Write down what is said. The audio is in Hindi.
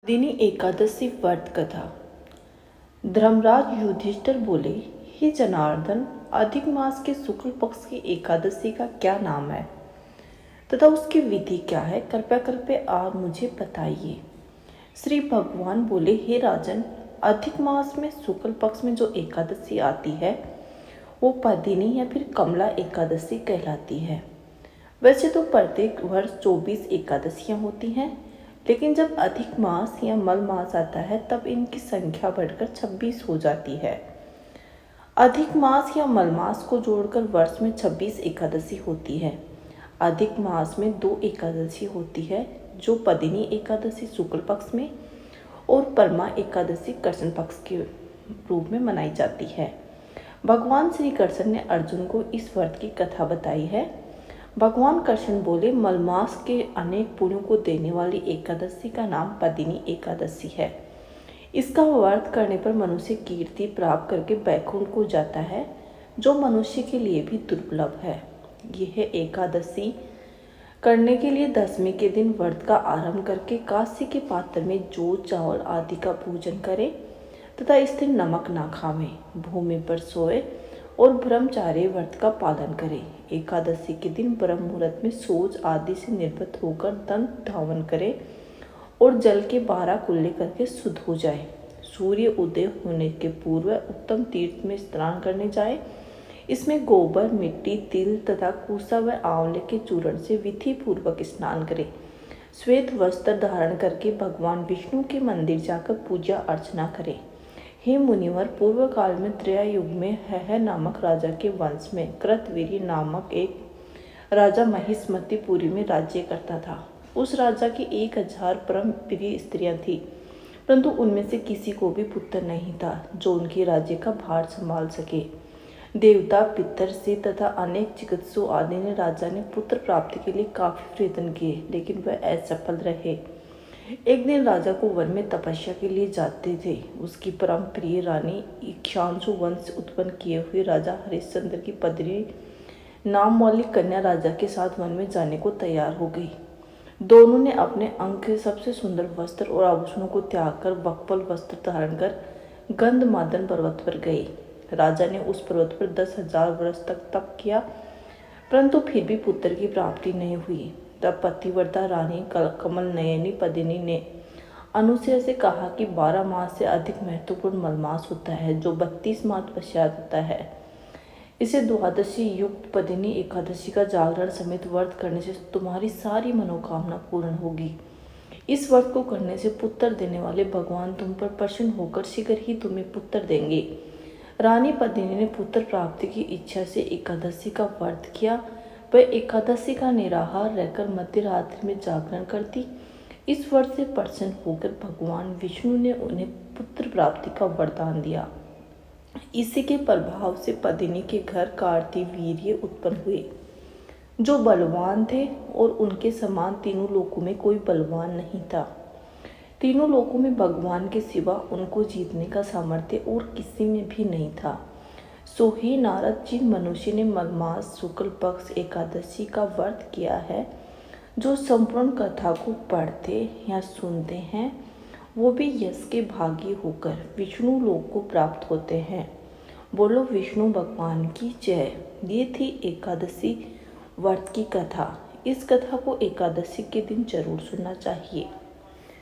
दिनी एकादशी व्रत कथा। धर्मराज युधिष्ठिर बोले, हे जनार्दन, अधिक मास के शुक्ल पक्ष की एकादशी का क्या नाम है तथा उसकी विधि क्या है? कृपया आप मुझे बताइए। श्री भगवान बोले, हे राजन, अधिक मास में शुक्ल पक्ष में जो एकादशी आती है वो पदिनी या फिर कमला एकादशी कहलाती है। वैसे तो प्रत्येक वर्ष 24 एकादशियां होती हैं, लेकिन जब अधिक मास या मल मास आता है तब इनकी संख्या बढ़कर 26 हो जाती है। अधिक मास या मल मास को जोड़कर वर्ष में 26 एकादशी होती है। अधिक मास में 2 एकादशी होती है, जो पदिनी एकादशी शुक्ल पक्ष में और परमा एकादशी कृष्ण पक्ष के रूप में मनाई जाती है। भगवान श्री कृष्ण ने अर्जुन को इस व्रत की कथा बताई है। भगवान कृष्ण बोले, मलमास के अनेक पुण्यों को देने वाली एकादशी का नाम पदिनी एकादशी है। इसका व्रत करने पर मनुष्य कीर्ति प्राप्त करके बैकुंठ को जाता है, जो मनुष्य के लिए भी दुर्लभ है। यह एकादशी करने के लिए 10वें के दिन व्रत का आरंभ करके कांसे के पात्र में जोत चावल आदि का पूजन करे तथा इस दिन नमक ना खावे, भूमि पर सोए और ब्रह्मचार्य व्रत का पालन करें। एकादशी के दिन ब्रह्म मुहूर्त में शौच आदि से निर्वृत्त होकर दंत धावन करें और जल के 12 कुल्ले करके शुद्ध हो जाए। सूर्य उदय होने के पूर्व उत्तम तीर्थ में स्नान करने जाए। इसमें गोबर, मिट्टी, तिल तथा कुसा व आंवले के चूर्ण से विधि पूर्वक स्नान करें। श्वेत वस्त्र धारण करके भगवान विष्णु के मंदिर जाकर पूजा अर्चना करें। हे मुनिवर, पूर्व काल में त्रेता युग में हय नामक राजा के वंश में कृतवीर्य नामक एक राजा महिष्मतिपुरी में राज्य करता था। उस राजा की 1000 परम प्रिय स्त्रियां थीं, परंतु उनमें से किसी को भी पुत्र नहीं था जो उनके राज्य का भार संभाल सके। देवता, पितर से तथा अनेक चिकित्सु आदि ने राजा ने पुत्र प्राप्ति के लिए काफी प्रयत्न किए, लेकिन वह असफल रहे। एक दिन राजा को वन में तपस्या के लिए जाते थे। उसकी परम प्रिय रानी इक्ष्वाकु वंश उत्पन्न किए हुए राजा हरिश्चंद्र की पत्नी नाम वाली कन्या राजा के साथ वन में जाने को तैयार हो गई। दोनों ने अपने अंग के सबसे सुंदर वस्त्र और आभूषणों को त्याग कर वक्फल वस्त्र धारण कर गंधमादन पर्वत पर गए। राजा ने उस पर्वत पर 10,000 वर्ष तक तप किया, परंतु फिर भी पुत्र की प्राप्ति नहीं हुई। तब पतिव्रता रानी कमल नयनी पदिनी ने अनुसया से कहा कि 12 मास से अधिक महत्वपूर्ण मलमास होता है, जो 32 मास पश्चात होता है। इसे द्वादशी युक्त पदिनी एकादशी का जागरण समेत व्रत करने से तुम्हारी सारी मनोकामना पूर्ण होगी। इस व्रत को करने से पुत्र देने वाले भगवान तुम पर प्रसन्न होकर शीघ्र ही तुम्हें पुत्र देंगे। रानी पदिनी ने पुत्र प्राप्ति की इच्छा से एकादशी का व्रत किया। वह एकादशी का निराहार रहकर मध्य रात्रि में जागरण करती। इस व्रत से प्रसन्न होकर भगवान विष्णु ने उन्हें पुत्र प्राप्ति का वरदान दिया। इसी के प्रभाव से पदिनी के घर कार्तिवीर्य उत्पन्न हुए, जो बलवान थे और उनके समान तीनों लोकों में कोई बलवान नहीं था। तीनों लोकों में भगवान के सिवा उनको जीतने का सामर्थ्य और किसी में भी नहीं था। सो हे नारद, जिन मनुष्य ने मलमास शुक्ल पक्ष एकादशी का व्रत किया है, जो संपूर्ण कथा को पढ़ते या सुनते हैं, वो भी यश के भागी होकर विष्णु लोक को प्राप्त होते हैं। बोलो विष्णु भगवान की जय। ये थी एकादशी व्रत की कथा। इस कथा को एकादशी के दिन जरूर सुनना चाहिए।